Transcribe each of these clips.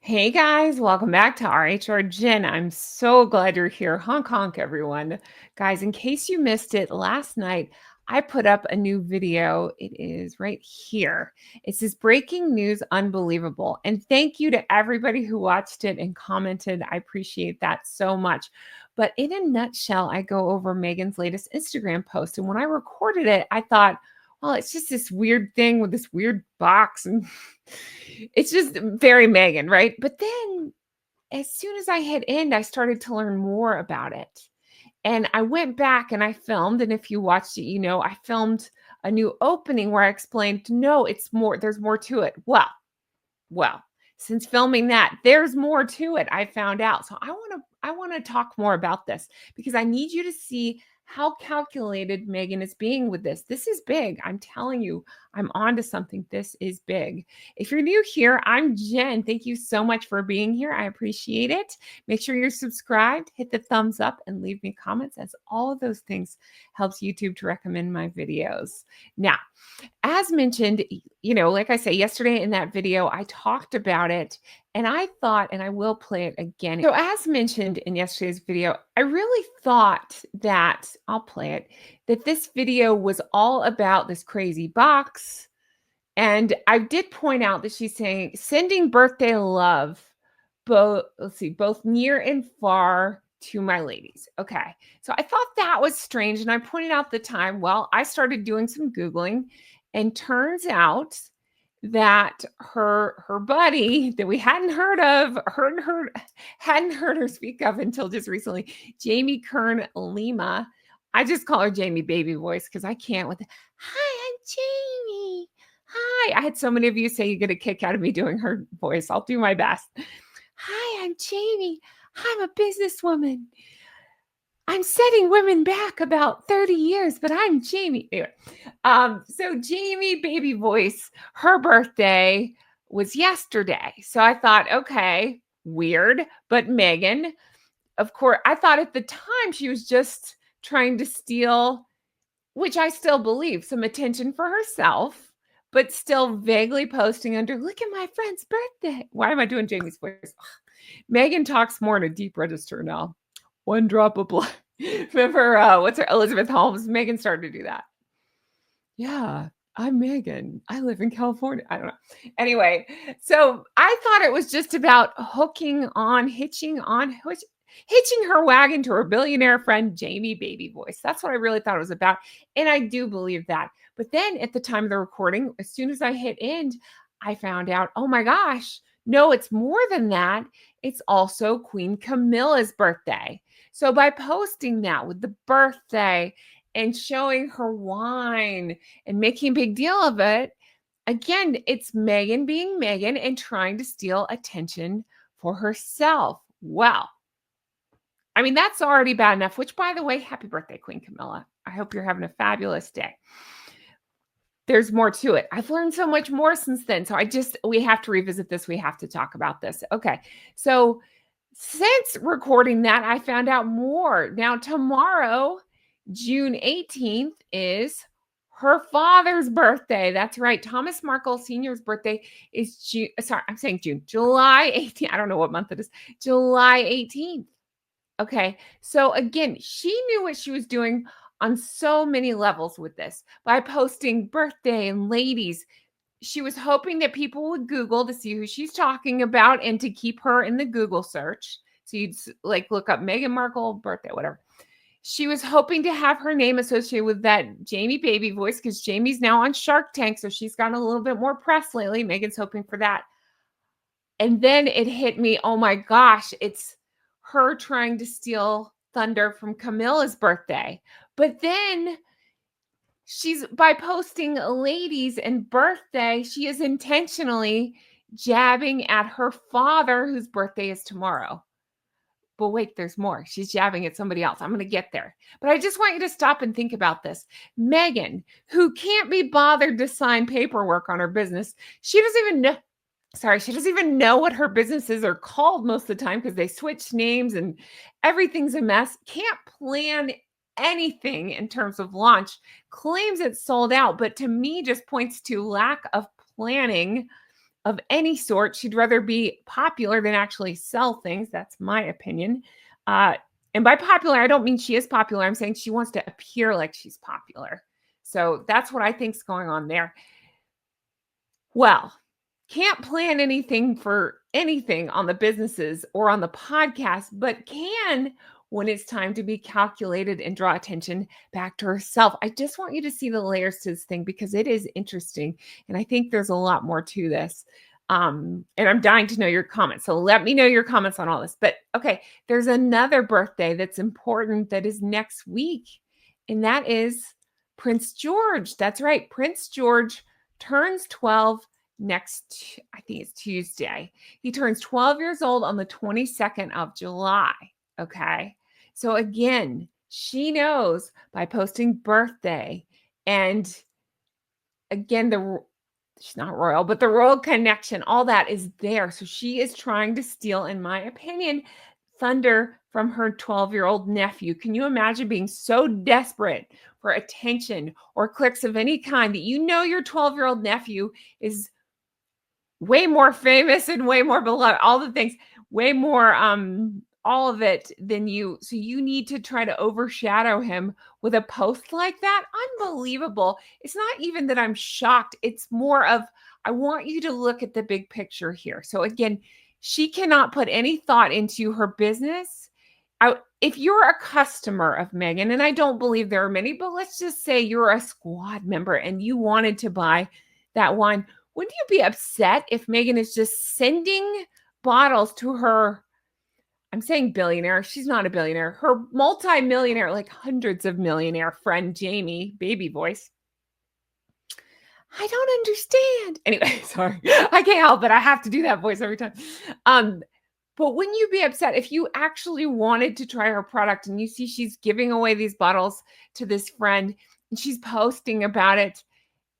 Hey guys, welcome back to RHR Jen. I'm so glad you're here. Honk honk, everyone. Guys, in case you missed it, last night I put up a new video. It is right here. It says breaking news unbelievable. And thank you to everybody who watched it and commented. I appreciate that so much. But in a nutshell, I go over Meghan's latest Instagram post. And when I recorded it, I thought, well, it's just this weird thing with this weird box and it's just very Meghan, right? But then as soon as I hit end, I started to learn more about it. And I went back and I filmed. And if you watched it, I filmed a new opening where I explained, no, it's more, there's more to it. Well, since filming that, there's more to it. I found out. So I want to talk more about this because I need you to see how calculated Meghan is being with this. This is big. I'm telling you, I'm on to something. This is big. If you're new here, I'm Jen. Thank you so much for being here. I appreciate it. Make sure you're subscribed, hit the thumbs up, and leave me comments, as all of those things helps YouTube to recommend my videos. Now, as mentioned, like I say, yesterday in that video, I talked about it and I thought, and I will play it again. So, as mentioned in yesterday's video, I really thought that I'll play it, that this video was all about this crazy box. And I did point out that she's saying, sending birthday love, both near and far to my ladies. Okay. So I thought that was strange. And I pointed out the time. Well, I started doing some Googling, and turns out that her buddy that we hadn't heard her speak of until just recently, Jamie Kern Lima. I just call her Jamie Baby Voice because I can't with it. Hi, I'm Jamie. Hi. I had so many of you say you get a kick out of me doing her voice. I'll do my best. Hi, I'm Jamie. I'm a businesswoman. I'm setting women back about 30 years, but I'm Jamie. Anyway, so Jamie Baby Voice, her birthday was yesterday. So I thought, okay, weird. But Meghan, of course, I thought at the time she was just trying to steal, which I still believe, some attention for herself, but still vaguely posting under, look at my friend's birthday. Why am I doing Jamie's voice? Meghan talks more in a deep register now. One drop of blood. Remember, what's her, Elizabeth Holmes? Meghan started to do that. Yeah, I'm Meghan. I live in California. I don't know. Anyway, so I thought it was just about hitching her wagon to her billionaire friend, Jamie Baby Voice. That's what I really thought it was about. And I do believe that. But then at the time of the recording, as soon as I hit end, I found out, oh my gosh, no, it's more than that. It's also Queen Camilla's birthday. So by posting that with the birthday and showing her wine and making a big deal of it, again, it's Meghan being Meghan and trying to steal attention for herself. Well, I mean, that's already bad enough, which, by the way, happy birthday, Queen Camilla. I hope you're having a fabulous day. There's more to it. I've learned so much more since then. So we have to revisit this. We have to talk about this. Okay. So since recording that, I found out more. Now, tomorrow, June 18th, is her father's birthday. That's right. Thomas Markle Sr.'s birthday is July 18th. I don't know what month it is. July 18th. Okay. So again, she knew what she was doing on so many levels with this by posting birthday and ladies. She was hoping that people would Google to see who she's talking about and to keep her in the Google search. So you'd like look up Meghan Markle birthday, whatever. She was hoping to have her name associated with that Jamie Baby Voice because Jamie's now on Shark Tank. So she's gotten a little bit more press lately. Meghan's hoping for that. And then it hit me, oh my gosh, it's her trying to steal thunder from Camilla's birthday. But then by posting ladies and birthday, she is intentionally jabbing at her father, whose birthday is tomorrow. But wait, there's more. She's jabbing at somebody else. I'm going to get there. But I just want you to stop and think about this. Meghan, who can't be bothered to sign paperwork on her business, she doesn't even know what her businesses are called most of the time because they switch names and everything's a mess. Can't plan anything in terms of launch. Claims it's sold out, but to me just points to lack of planning of any sort. She'd rather be popular than actually sell things. That's my opinion. Uh, and by popular, I don't mean she is popular. I'm saying she wants to appear like she's popular. So that's what I think's going on there. Well, can't plan anything for anything on the businesses or on the podcast, but can when it's time to be calculated and draw attention back to herself. I just want you to see the layers to this thing because it is interesting. And I think there's a lot more to this. And I'm dying to know your comments. So let me know your comments on all this. But okay, there's another birthday that's important that is next week, and that is Prince George. That's right. Prince George turns 12 next, I think it's Tuesday. He turns 12 years old on the 22nd of July. Okay. So again, she knows by posting birthday, and again, she's not royal, but the royal connection, all that is there. So she is trying to steal, in my opinion, thunder from her 12-year-old nephew. Can you imagine being so desperate for attention or clicks of any kind that you know your 12-year-old nephew is way more famous and way more beloved, all the things, way more, all of it than you. So you need to try to overshadow him with a post like that. Unbelievable. It's not even that I'm shocked. It's more of, I want you to look at the big picture here. So again, she cannot put any thought into her business. If you're a customer of Meghan, and I don't believe there are many, but let's just say you're a squad member and you wanted to buy that wine, wouldn't you be upset if Meghan is just sending bottles to her, I'm saying billionaire, she's not a billionaire, her multi-millionaire, like hundreds of millionaire friend, Jamie, baby voice. I don't understand. Anyway, sorry. I can't help it. I have to do that voice every time. But wouldn't you be upset if you actually wanted to try her product and you see she's giving away these bottles to this friend and she's posting about it?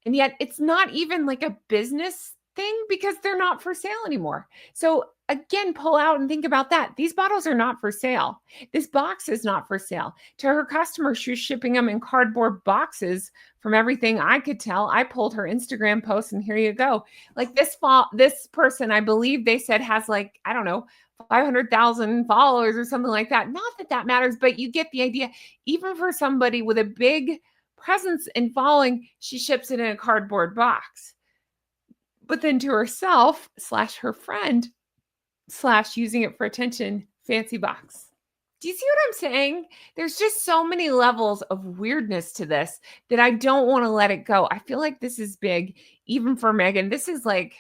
And yet it's not even like a business thing because they're not for sale anymore. So again, pull out and think about that. These bottles are not for sale. This box is not for sale. To her customers, she's shipping them in cardboard boxes. From everything I could tell, I pulled her Instagram post and here you go. Like this person, I believe they said has like, I don't know, 500,000 followers or something like that. Not that that matters, but you get the idea. Even for somebody with a big presence and following, she ships it in a cardboard box. But then to herself / her friend / using it for attention, fancy box. Do you see what I'm saying? There's just so many levels of weirdness to this that I don't want to let it go. I feel like this is big, even for Meghan. This is like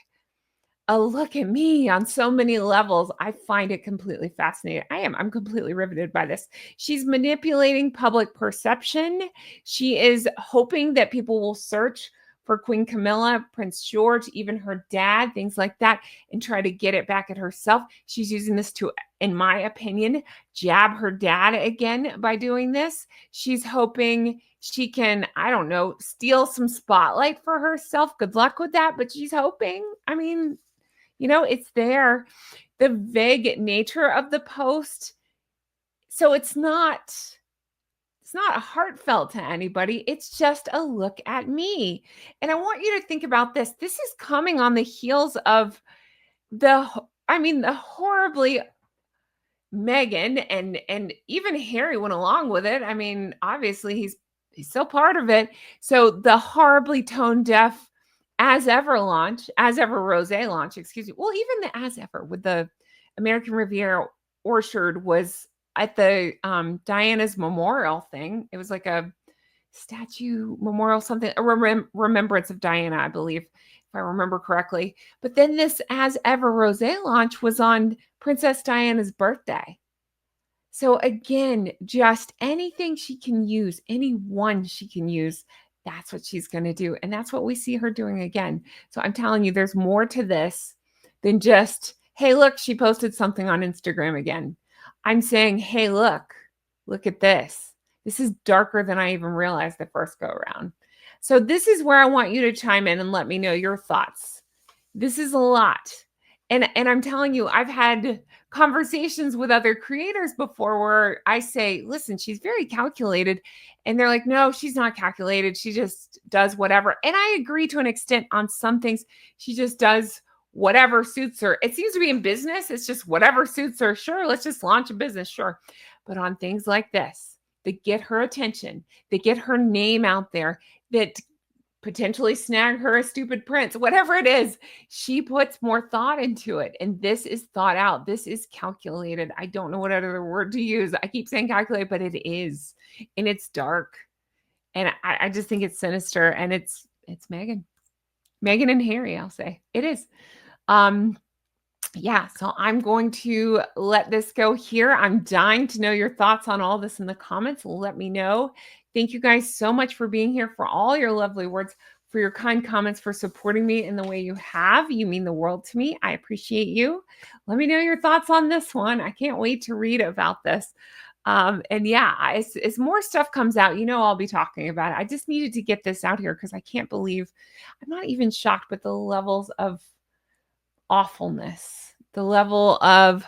a look at me on so many levels. I find it completely fascinating. I'm completely riveted by this. She's manipulating public perception. She is hoping that people will search for Queen Camilla, Prince George, even her dad, things like that, and try to get it back at herself. She's using this to, in my opinion, jab her dad again by doing this. She's hoping she can, I don't know, steal some spotlight for herself. Good luck with that, but she's hoping. I mean, you know, it's there. The vague nature of the post. So it's not heartfelt to anybody. It's just a look at me. And I want you to think about this. This is coming on the heels of the horribly Meghan and even Harry went along with it. I mean, obviously he's still part of it. So the horribly tone deaf As Ever Rosé launch, excuse me. Well, even the As Ever with the American Riviera Orchard was at the Diana's memorial thing. It was like a statue memorial, something, a remembrance of Diana, I believe, if I remember correctly. But then this As Ever Rosé launch was on Princess Diana's birthday. So again, just anything she can use, anyone she can use, that's what she's going to do. And that's what we see her doing again. So I'm telling you, there's more to this than just, hey, look, she posted something on Instagram again. I'm saying, hey, look at this. This is darker than I even realized the first go around. So this is where I want you to chime in and let me know your thoughts. This is a lot. And I'm telling you, I've had conversations with other creators before where I say, listen, she's very calculated. And they're like, no, she's not calculated. She just does whatever. And I agree to an extent on some things. She just does whatever suits her. It seems to be in business. It's just whatever suits her. Sure, let's just launch a business. Sure. But on things like this, that get her attention, that get her name out there, that potentially snag her a stupid prince, whatever it is, she puts more thought into it. And this is thought out. This is calculated. I don't know what other word to use. I keep saying calculate, but it is. And it's dark. And I just think it's sinister. And it's Meghan. Meghan and Harry, I'll say. It is. Yeah, so I'm going to let this go here. I'm dying to know your thoughts on all this in the comments. Let me know. Thank you guys so much for being here, for all your lovely words, for your kind comments, for supporting me in the way you have. You mean the world to me. I appreciate you. Let me know your thoughts on this one. I can't wait to read about this. And yeah, as more stuff comes out, I'll be talking about it. I just needed to get this out here because I can't believe, I'm not even shocked with the levels of awfulness, the level of,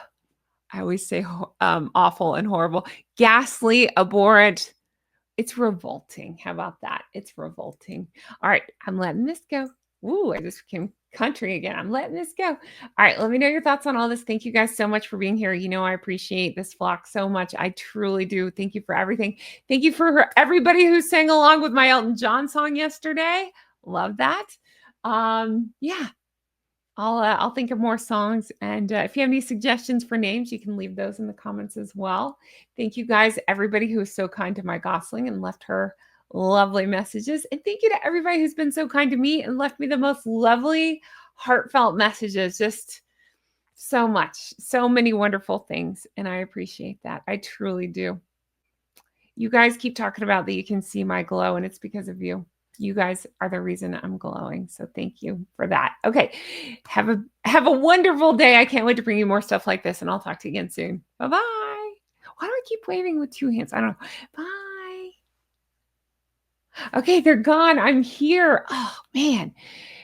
I always say awful and horrible, ghastly, abhorrent. It's revolting. How about that? It's revolting. All right, I'm letting this go. Ooh, I just became country again. I'm letting this go. All right, let me know your thoughts on all this. Thank you guys so much for being here. I appreciate this flock so much. I truly do. Thank you for everything. Thank you for everybody who sang along with my Elton John song yesterday. Love that. Yeah. I'll think of more songs. And if you have any suggestions for names, you can leave those in the comments as well. Thank you guys, everybody who was so kind to my Gosling and left her lovely messages. And thank you to everybody who's been so kind to me and left me the most lovely, heartfelt messages. Just so much, so many wonderful things. And I appreciate that. I truly do. You guys keep talking about that you can see my glow, and it's because of you. You guys are the reason I'm glowing. So thank you for that. Okay. Have a wonderful day. I can't wait to bring you more stuff like this, and I'll talk to you again soon. Bye-bye. Why do I keep waving with two hands? I don't know. Bye. Okay, they're gone. I'm here. Oh, man.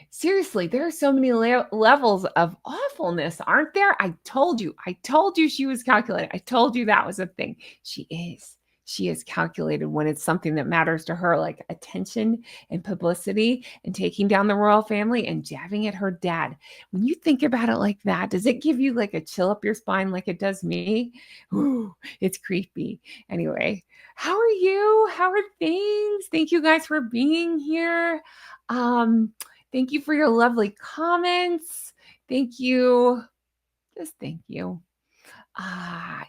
Seriously, there are so many levels of awfulness, aren't there? I told you she was calculated. I told you that was a thing. She is. She is calculated when it's something that matters to her, like attention and publicity and taking down the royal family and jabbing at her dad. When you think about it like that, does it give you like a chill up your spine like it does me? Ooh, it's creepy. Anyway, how are you? How are things? Thank you guys for being here. Thank you for your lovely comments. Thank you. Just thank you.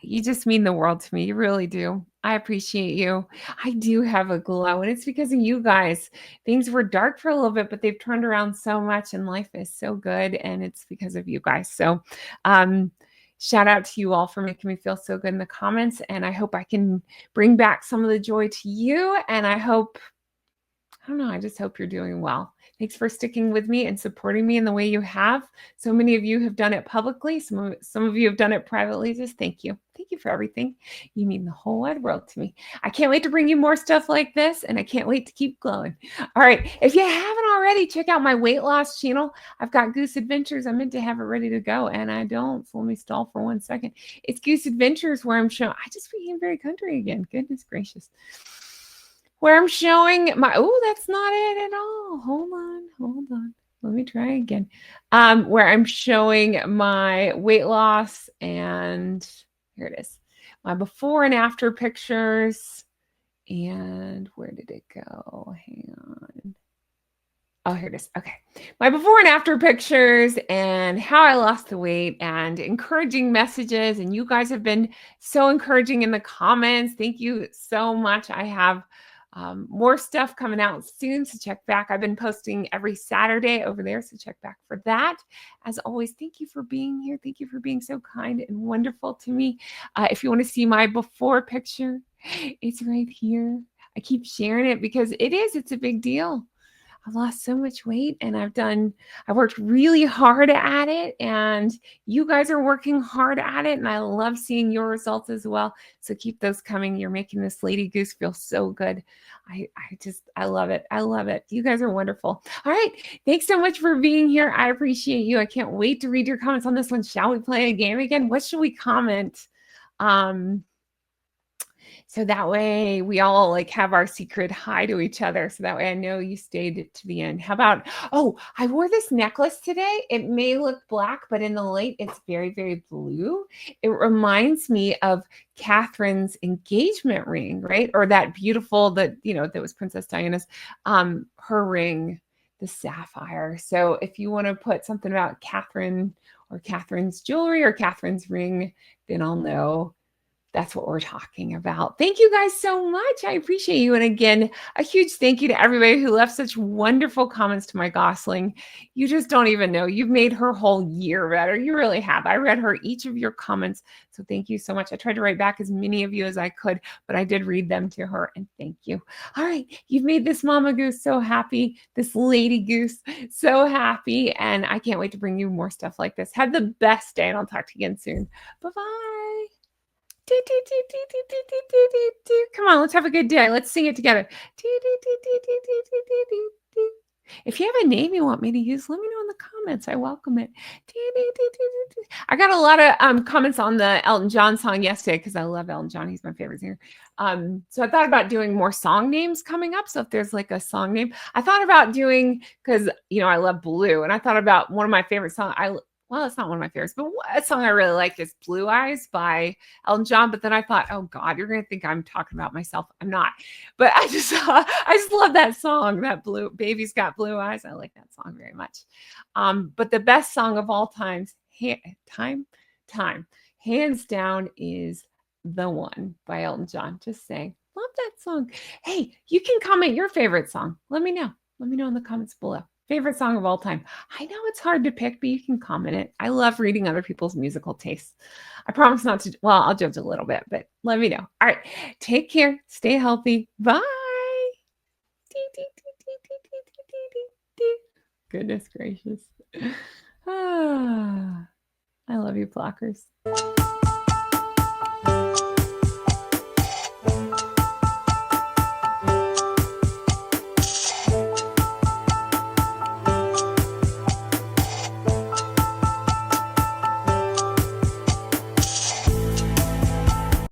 You just mean the world to me. You really do. I appreciate you. I do have a glow, and it's because of you guys. Things were dark for a little bit, but they've turned around so much, and life is so good, and it's because of you guys. So, shout out to you all for making me feel so good in the comments, and I hope I can bring back some of the joy to you, and I just hope you're doing well. Thanks for sticking with me and supporting me in the way you have. So many of you have done it publicly. Some of you have done it privately. Just thank you. Thank you for everything. You mean the whole wide world to me. I can't wait to bring you more stuff like this, and I can't wait to keep glowing. All right. If you haven't already, check out my weight loss channel. I've got Goose Adventures. I meant to have it ready to go, and I don't. So let me stall for 1 second. It's Goose Adventures where I'm showing. I just became very country again. Goodness gracious. Where I'm showing my, that's not it at all. Hold on. Let me try again. Where I'm showing my weight loss, and here it is. My before and after pictures. And where did it go? Hang on. Oh, here it is. Okay. My before and after pictures and how I lost the weight and encouraging messages. And you guys have been so encouraging in the comments. Thank you so much. I have more stuff coming out soon, so check back. I've been posting every Saturday over there, so check back for that. As always, thank you for being here. Thank you for being so kind and wonderful to me. If you want to see my before picture, it's right here. I keep sharing it because it's a big deal. I've lost so much weight, and I worked really hard at it, and you guys are working hard at it, and I love seeing your results as well. So keep those coming. You're making this Lady Goose feel so good. I love it. I love it. You guys are wonderful. All right. Thanks so much for being here. I appreciate you. I can't wait to read your comments on this one. Shall we play a game again? What should we comment? So that way we all like have our secret hi to each other. So that way I know you stayed to the end. How about, oh, I wore this necklace today. It may look black, but in the light, it's very, very blue. It reminds me of Catherine's engagement ring, right? Or that beautiful, that, that was Princess Diana's, her ring, the sapphire. So if you want to put something about Catherine or Catherine's jewelry or Catherine's ring, then I'll know that's what we're talking about. Thank you guys so much. I appreciate you. And again, a huge thank you to everybody who left such wonderful comments to my Gosling. You just don't even know. You've made her whole year better. You really have. I read her each of your comments. So thank you so much. I tried to write back as many of you as I could, but I did read them to her. And thank you. All right. You've made this Mama Goose so happy, this Lady Goose so happy. And I can't wait to bring you more stuff like this. Have the best day, and I'll talk to you again soon. Bye-bye. Come on, let's have a good day. Let's sing it together. If you have a name you want me to use, let me know in the comments. I welcome it. I got a lot of comments on the Elton John song yesterday because I love Elton John. He's my favorite singer. So I thought about doing more song names coming up. So if there's like a song name, I thought about doing, because I love Blue, and I thought about one of my favorite songs. Well, it's not one of my favorites, but a song I really like is Blue Eyes by Elton John. But then I thought, oh God, you're going to think I'm talking about myself. I'm not. But I just love that song, that Blue Baby's Got Blue Eyes. I like that song very much. But the best song of all times, hands down, is The One by Elton John. Just saying. Love that song. Hey, you can comment your favorite song. Let me know. Let me know in the comments below. Favorite song of all time. I know it's hard to pick, but you can comment it. I love reading other people's musical tastes. I promise not to, well, I'll judge a little bit, but let me know. All right. Take care. Stay healthy. Bye. Goodness gracious. I love you, Blockers.